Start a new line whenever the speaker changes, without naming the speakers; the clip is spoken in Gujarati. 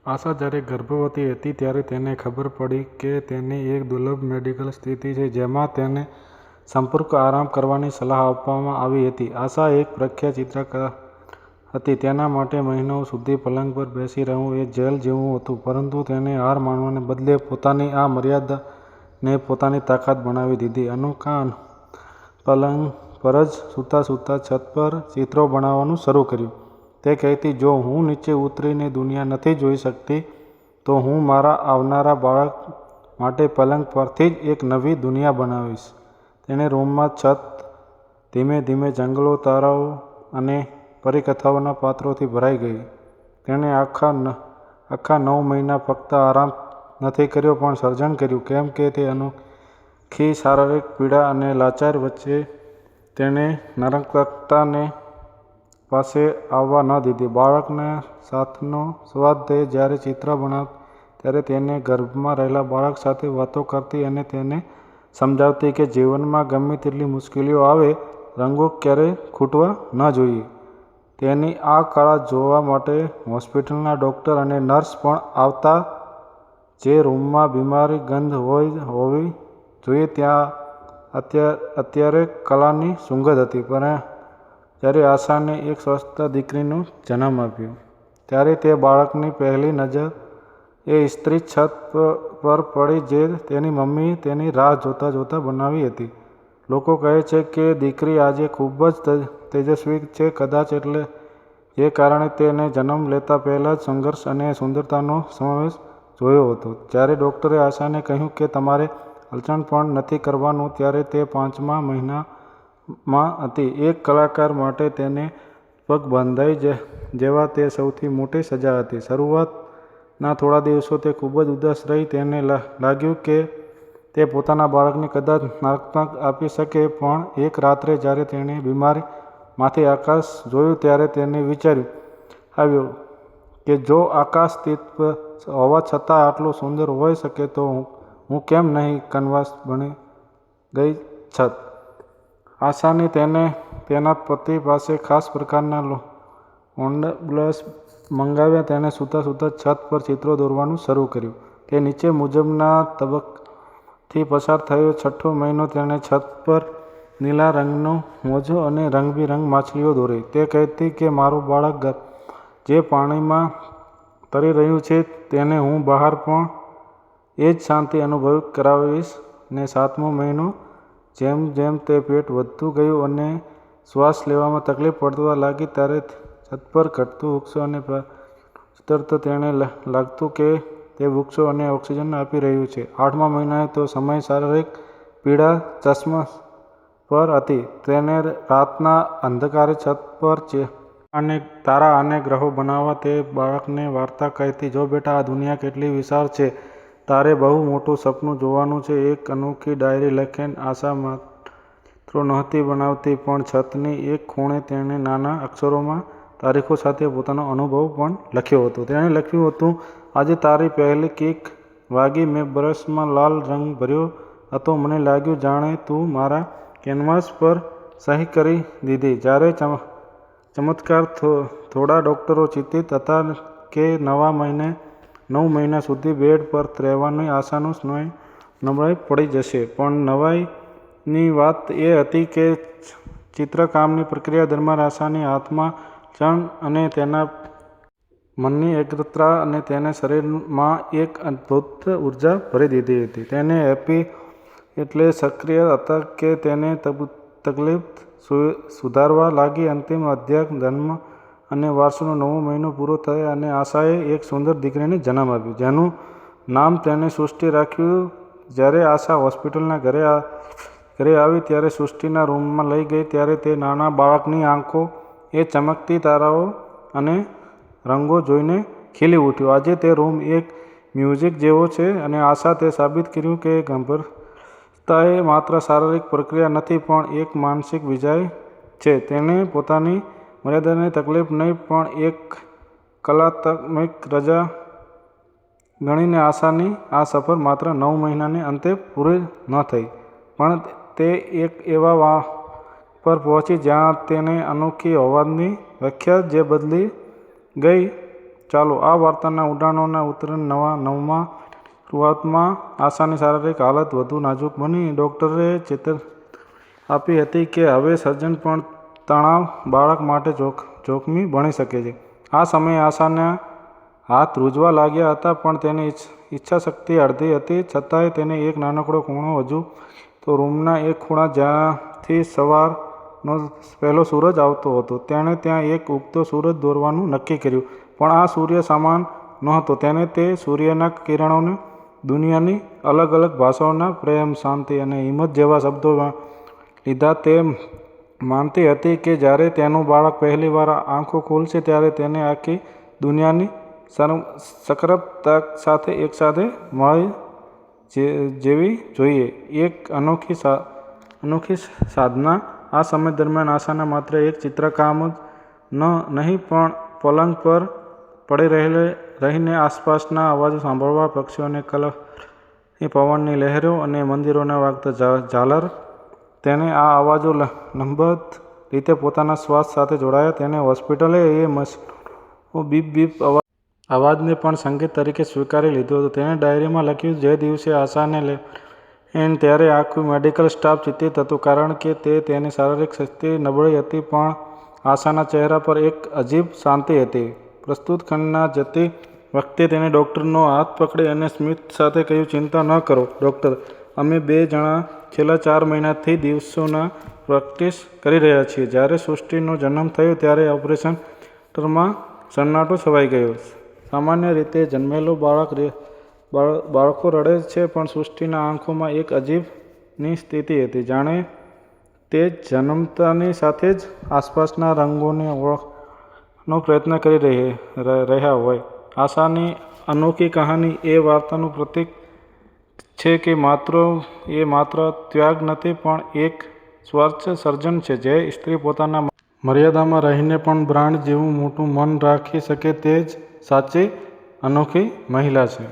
આશા જ્યારે ગર્ભવતી હતી ત્યારે તેને ખબર પડી કે તેની એક દુર્લભ મેડિકલ સ્થિતિ છે જેમાં તેને સંપૂર્ણ આરામ કરવાની સલાહ આપવામાં આવી હતી. આશા એક પ્રખ્યાત ચિત્રકાર હતી. તેના માટે મહિનાઓ સુધી પલંગ પર બેસી રહેવું એ જેલ જેવું હતું. પરંતુ તેણે હાર માનવાને બદલે પોતાની આ મર્યાદાને પોતાની તાકાત બનાવી દીધી. અનુષ્કા પલંગ પર જ સૂતા સૂતા છત પર ચિત્રો બનાવવાનું શરૂ કર્યું. તે કહેતી, જો હું નીચે ઉતરીને દુનિયા નથી જોઈ શકતી તો હું મારા આવનારા બાળક માટે પલંગ પરથી જ એક નવી દુનિયા બનાવીશ. તેણે રૂમમાં છત ધીમે ધીમે જંગલો, તારાઓ અને પરીકથાઓના પાત્રોથી ભરાઈ ગઈ. તેણે આખા 9 મહિના ફક્ત આરામ નથી કર્યો પણ સર્જન કર્યું, કેમ કે તે અનોખી શારીરિક પીડા અને લાચારી વચ્ચે તેણે નરકતાને પાસે આવવા ન દીધી. બાળકના સાથનો સ્વાદ તે જ્યારે ચિત્ર બનાવતી ત્યારે તેને ગર્ભમાં રહેલા બાળક સાથે વાતો કરતી અને તેને સમજાવતી કે જીવનમાં ગમે તેટલી મુશ્કેલીઓ આવે, રંગો ક્યારેય ખૂટવા ન જોઈએ. તેની આ કળા જોવા માટે હોસ્પિટલના ડોક્ટર અને નર્સ પણ આવતા. જે રૂમમાં બીમારી ગંધ હોવી જોઈએ ત્યાં અત્યારે કલાની સુગંધ હતી. જ્યારે આશાને એક સ્વસ્થ દીકરીનો જન્મ આપ્યો ત્યારે તે બાળકની પહેલી નજર એ સ્ત્રી છત પર પડી જે તેની મમ્મી તેની રાહ જોતા જોતા બનાવી હતી. લોકો કહે છે કે દીકરી આજે ખૂબ જ તેજસ્વી છે, કદાચ એટલે જે કારણે તેને જન્મ લેતા પહેલા જ સંઘર્ષ અને સુંદરતાનો સમાવેશ જોયો હતો. જ્યારે ડોક્ટરે આશાને કહ્યું કે તમારે હલચલ પણ નથી કરવાનું ત્યારે તે 5મા મહિનામાં હતી. એક કલાકાર માટે તેને પગ બંધાઈ જવા તે સૌથી મોટી સજા હતી. શરૂઆતના થોડા દિવસો તે ખૂબ જ ઉદાસ રહી. તેને લાગ્યું કે તે પોતાના બાળકને કદાચ નરકતાપ આપી શકે. પણ એક રાત્રે જ્યારે તેણે બીમારીમાંથી આકાશ જોયું ત્યારે તેને વિચાર આવ્યો કે જો આકાશ તિરછ હોવા છતાં આટલું સુંદર હોઈ શકે તો હું કેમ નહીં? કેનવાસ બની ગઈ છત. આશાને તેના પતિ પાસે ખાસ પ્રકારના ઓન્ડબ્લસ મંગાવ્યા. તેણે સૂતા સૂતા છત પર ચિત્રો દોરવાનું શરૂ કર્યું. તે નીચે મુજબના તબક્કાથી પસાર થયો. 6થો મહિનો તેણે છત પર નીલા રંગનો મોજો અને રંગબેરંગ માછલીઓ દોરી. તે કહેતી કે મારું બાળક જે પાણીમાં તરી રહ્યું છે તેને હું બહાર પણ એ જ શાંતિ અનુભવ કરાવીશ. ને 7મો મહિનો જેમ જેમ તે પેટ વધતું ગયું અને શ્વાસ લેવામાં તકલીફ પડવા લાગી ત્યારે છત પર ઘટતું વૃક્ષો અને સુતરતા તેને લાગતું કે તે વૃક્ષો અને ઓક્સિજન આપી રહ્યું છે. 8મા મહિનાએ તો સમય શારીરિક પીડા ચરમ પર હતી. તેને રાતના અંધકારે છત પર તારા અને ગ્રહો બનાવવા તે બાળકને વાર્તા કહેતી, જો બેટા, આ દુનિયા કેટલી વિશાળ છે, તારે બહુ મોટું સપનું જોવાનું છે. એક અનોખી ડાયરી લખીને આશા માત્ર ચિત્રો નહોતી બનાવતી પણ છતની એક ખૂણે તેણે નાના અક્ષરોમાં તારીખો સાથે પોતાનો અનુભવ પણ લખ્યો હતો. તેણે લખ્યું હતું, આજે તારી પહેલી કિક વાગી. મેં બ્રશમાં લાલ રંગ ભર્યો હતો. મને લાગ્યું જાણે તું મારા કેનવાસ પર સહી કરી દીધી. જ્યારે ચમત્કાર થોડા ડોક્ટરો ચિંતિત હતા કે 9 મહિના સુધી બેડ પર રહેવાની આશાનું સ્નાયુ નબળાઈ પડી જશે. પણ નવાઈની વાત એ હતી કે ચિત્રકામની પ્રક્રિયા દરમિયાન આશાની આત્મા ચણ અને તેના મનની એકાગ્રતા અને તેના શરીરમાં એક અદ્ભુત ઉર્જા ભરી દીધી હતી. તેને હેપી એટલે સક્રિય હતા કે તેને તકલીફ સુધારવા લાગી. અંતિમ અધ્યાય જન્મ અને વારસોનો 9મો મહિનો પૂરો થયો અને આશાએ એક સુંદર દીકરીને જન્મ આપ્યો જેનું નામ તેણે સૃષ્ટિ રાખ્યું. જ્યારે આશા હોસ્પિટલના ઘરે આવી ત્યારે સૃષ્ટિના રૂમમાં લઈ ગઈ ત્યારે તે નાના બાળકની આંખો એ ચમકતી તારાઓ અને રંગો જોઈને ખીલી ઉઠ્યો. આજે તે રૂમ એક મ્યુઝિયમ જેવો છે અને આશા તે સાબિત કર્યું કે ગર્ભાવસ્થા એ માત્ર શારીરિક પ્રક્રિયા નથી પણ એક માનસિક વિજય છે. તેણે પોતાની મર્યાદાને તકલીફ નહીં પણ એક કલાત્મક રજા ગણીને આશાની આ સફર માત્ર 9 મહિનાને અંતે પૂરી ન થઈ પણ તે એક એવા પર પહોંચી જ્યાં તેને અનોખી હોવાની વ્યાખ્યા જે બદલી ગઈ ચાલો આ વાર્તાના ઊંડાણોને ઉતરીને નવમા શરૂઆતમાં આશાની શારીરિક હાલત વધુ નાજુક બની. ડૉક્ટરે ચેતવણી આપી હતી કે હવે સર્જન પણ તણાવ બાળક માટે જોખમી બની શકે છે. આ સમયે આશાના હાથ ધ્રુજવા લાગ્યા હતા, પણ તેની ઈચ્છાશક્તિ અડધી હતી. છતાંય તેને એક નાનકડો ખૂણો હજુ તો રૂમના એક ખૂણા જ્યાંથી સવારનો પહેલો સૂરજ આવતો હતો. તેણે ત્યાં એક ઉગતો સૂરજ દોરવાનું નક્કી કર્યું, પણ આ સૂર્ય સમાન નહોતો. તેણે તે સૂર્યના કિરણોને દુનિયાની અલગ અલગ ભાષાઓના પ્રેમ, શાંતિ અને હિંમત જેવા શબ્દો લીધા. તે માનતી હતી કે જ્યારે તેનું બાળક પહેલીવાર આંખો ખોલશે ત્યારે તેને આખી દુનિયાની સક્રમતા સાથે એકસાથે મળી જેવી જોઈએ. એક અનોખી સાધના. આ સમય દરમિયાન આશાને માત્ર એક ચિત્રકામ જ નહીં પણ પલંગ પર પડી રહીને આસપાસના અવાજો સાંભળવા, પક્ષીઓની કલરવની પવનની લહેરો અને મંદિરોના વાગતા ઝાલર. તેને આ અવાજો લંબબદ્ધ રીતે પોતાના શ્વાસ સાથે જોડાયા. તેને હોસ્પિટલે એ મશીનોનો બીપ બીપ અવાજને પણ સંગીત તરીકે સ્વીકારી લીધું હતું. તેણે ડાયરીમાં લખ્યું, જે દિવસે આશાને લેવાઈ ત્યારે આખું મેડિકલ સ્ટાફ ચિંતિત હતું, કારણ કે તેની શારીરિક શક્તિ નબળી હતી, પણ આશાના ચહેરા પર એક અજીબ શાંતિ હતી. પ્રસ્તુત ખંડમાં જતી વખતે તેણે ડૉક્ટરનો હાથ પકડી અને સ્મિત સાથે કહ્યું, ચિંતા ન કરો ડૉક્ટર, અમે બે જણા છેલ્લા 4 મહિનાથી દિવસોના પ્રેક્ટિસ કરી રહ્યા છીએ. જ્યારે સૃષ્ટિનો જન્મ થયો ત્યારે ઓપરેશન થિયેટરમાં સન્નાટો છવાઈ ગયો. સામાન્ય રીતે જન્મેલો બાળકો રડે છે, પણ સૃષ્ટિના આંખોમાં એક અજીબની સ્થિતિ હતી, જાણે તે જન્મતાની સાથે જ આસપાસના રંગોને ઓળખવાનો પ્રયત્ન કરી રહ્યા હોય. આશાની અનોખી કહાની એ વાર્તાનું પ્રતીક છે કે એ માત્ર ત્યાગ નથી, પણ એક સ્વચ્છ સર્જન છે. જે સ્ત્રી પોતાના મર્યાદામાં રહીને પણ બ્રહ્માંડ જેવું મોટું મન રાખી શકે તે જ સાચી અનોખી મહિલા છે.